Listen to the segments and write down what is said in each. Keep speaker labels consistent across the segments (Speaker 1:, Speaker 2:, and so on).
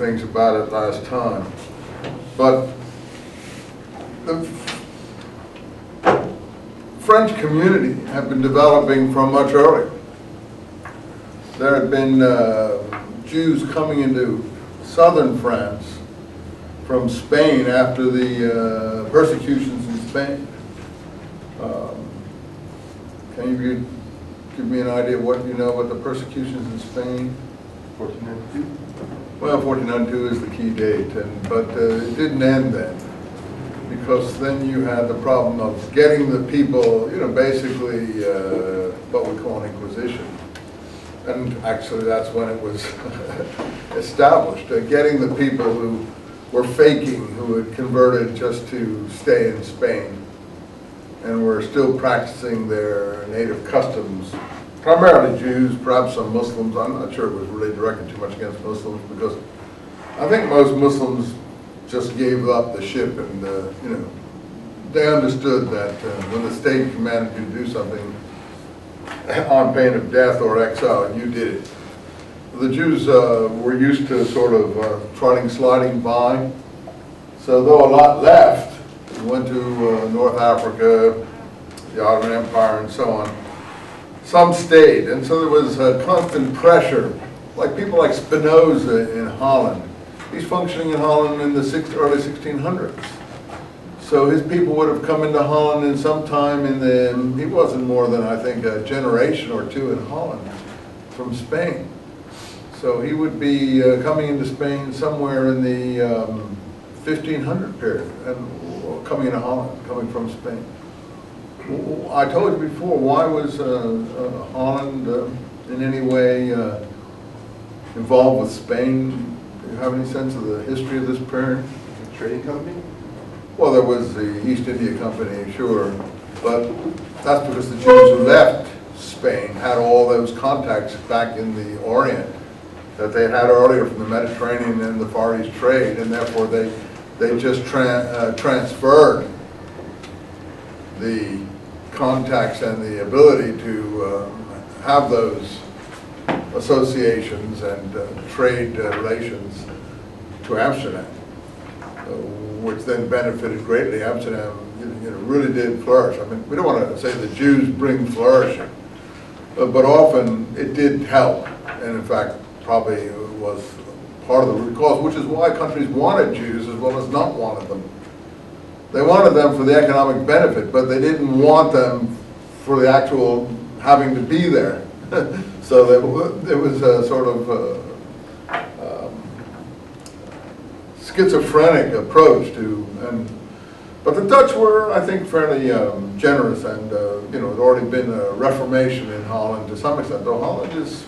Speaker 1: things about it last time. But the French community had been developing from much earlier. There had been Jews coming into southern France from Spain after the persecutions in Spain. Can you give me an idea of what you know about the persecutions in Spain?
Speaker 2: 1492?
Speaker 1: Well, 1492 is the key date, but it didn't end then, because then you had the problem of getting the people, basically what we call an inquisition. And actually that's when it was established, getting the people who were faking, who had converted just to stay in Spain and were still practicing their native customs, primarily Jews, perhaps some Muslims. I'm not sure it was really directed too much against Muslims, because I think most Muslims just gave up the ship, and they understood that when the state commanded you to do something on pain of death or exile, you did it. The Jews were used to sort of trotting, sliding by. So though a lot left, went to North Africa, the Ottoman Empire, and so on, some stayed. And so there was constant pressure, like people like Spinoza in Holland. He's functioning in Holland in the early 1600s. So his people would have come into Holland in some time he wasn't more than, I think, a generation or two in Holland from Spain. So he would be coming into Spain somewhere in the 1500 period, and coming into Holland, coming from Spain. I told you before, why was Holland in any way involved with Spain? Do you have any sense of the history of this period?
Speaker 2: A trading company?
Speaker 1: Well, there was the East India Company, sure, but that's because the Jews who left Spain had all those contacts back in the Orient that they had earlier from the Mediterranean and the Far East trade, and therefore they just transferred the contacts and the ability to have those associations and trade relations to Amsterdam, which then benefited greatly. Amsterdam really did flourish. I mean, we don't want to say the Jews bring flourishing, but often it did help, and in fact probably was part of the root cause, which is why countries wanted Jews as well as not wanted them. They wanted them for the economic benefit, but they didn't want them for the actual having to be there. So there was a sort of schizophrenic approach to, but the Dutch were, I think, fairly generous, and there had already been a Reformation in Holland to some extent, though Holland is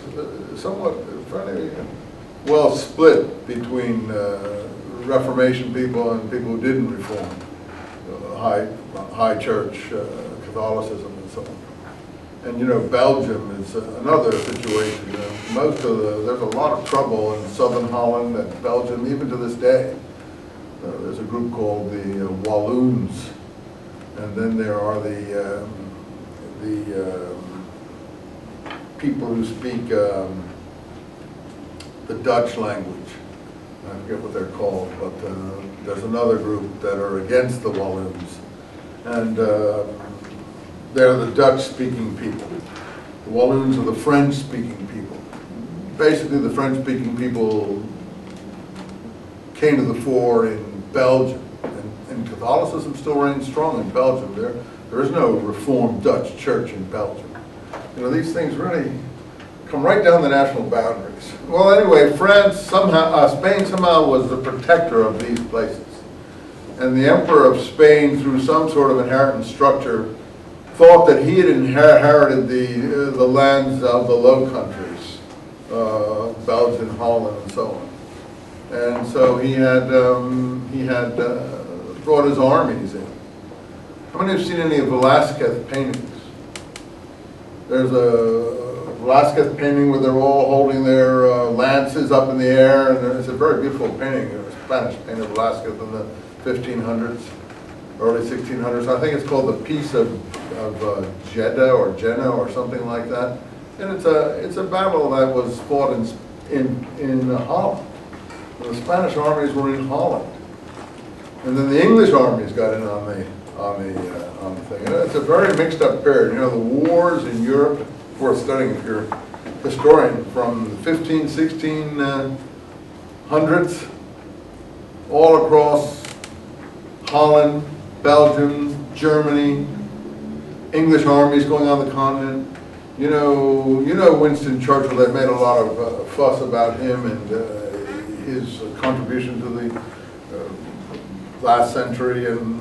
Speaker 1: somewhat fairly well split between Reformation people and people who didn't reform, high church Catholicism and so on. And Belgium is another situation. There's a lot of trouble in southern Holland and Belgium, even to this day. There's a group called the Walloons, and then there are the people who speak the Dutch language. I forget what they're called, but there's another group that are against the Walloons, and they're the Dutch-speaking people. The Walloons are the French-speaking people. Basically, the French-speaking people came to the fore in Belgium, and Catholicism still reigns strong in Belgium. There is no Reformed Dutch church in Belgium. These things really come right down the national boundaries. Well, anyway, Spain somehow was the protector of these places. And the Emperor of Spain, through some sort of inheritance structure, thought that he had inherited the lands of the Low Countries, Belgium, Holland, and so on. And so he had brought his armies in. How many have seen any of Velázquez paintings? There's a Velázquez painting where they're all holding their lances up in the air, and it's a very beautiful painting. It was a Spanish painter, Velázquez, in the 1500s, early 1600s. I think it's called the Peace of Jeddah or Jena or something like that. And it's a battle that was fought in Holland. The Spanish armies were in Holland. And then the English armies got in on the thing. And it's a very mixed up period. You know, the wars in Europe, worth studying if you're a historian, from the 15, 1600s, all across Holland, Belgium, Germany, English armies going on the continent. You know Winston Churchill. They made a lot of fuss about him and his contribution to the last century and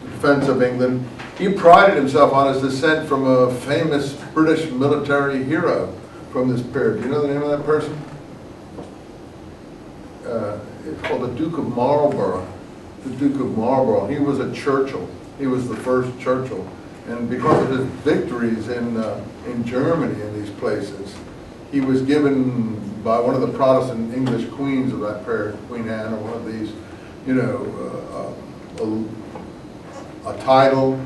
Speaker 1: the defense of England. He prided himself on his descent from a famous British military hero from this period. Do you know the name of that person? It's called the Duke of Marlborough. The Duke of Marlborough. He was a Churchill. He was the first Churchill. And because of his victories in Germany in these places, he was given by one of the Protestant English queens of that period, Queen Anne, or one of these, a title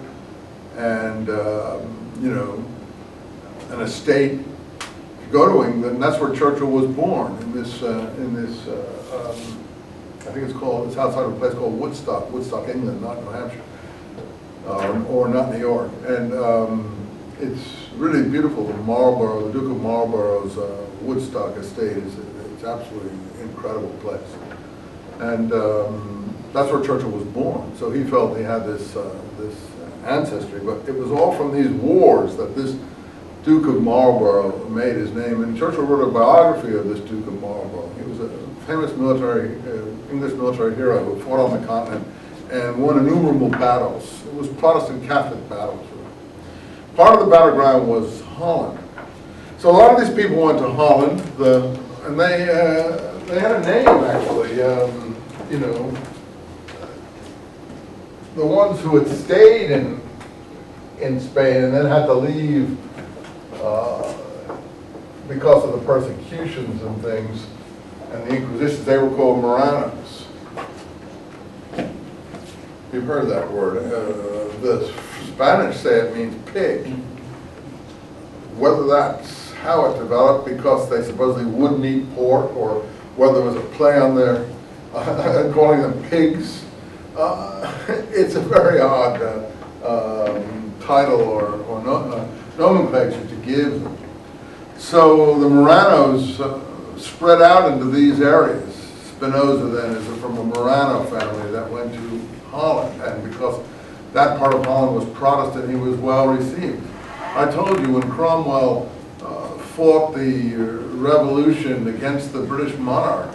Speaker 1: and, an estate to go to England. And that's where Churchill was born, in this I think it's outside of a place called Woodstock, England, not New Hampshire, or not New York. And it's really beautiful. The Duke of Marlborough's Woodstock estate it's absolutely incredible place. And that's where Churchill was born. So he felt he had this ancestry, but it was all from these wars that this Duke of Marlborough made his name. And Churchill wrote a biography of this Duke of Marlborough. He was a famous English military hero who fought on the continent and won innumerable battles. It was Protestant Catholic battles. Part of the battleground was Holland. So a lot of these people went to Holland, and they had a name actually. The ones who had stayed in Spain and then had to leave because of the persecutions and things and the Inquisitions, they were called Moranos. You've heard that word. The Spanish say it means pig. Whether that's how it developed because they supposedly wouldn't eat pork, or whether there was a play on their calling them pigs, it's a very odd title or nomenclature to give them. So the Moranos spread out into these areas. Spinoza then is from a Morano family that went to Holland, and because that part of Holland was Protestant, he was well received. I told you when Cromwell fought the revolution against the British monarch,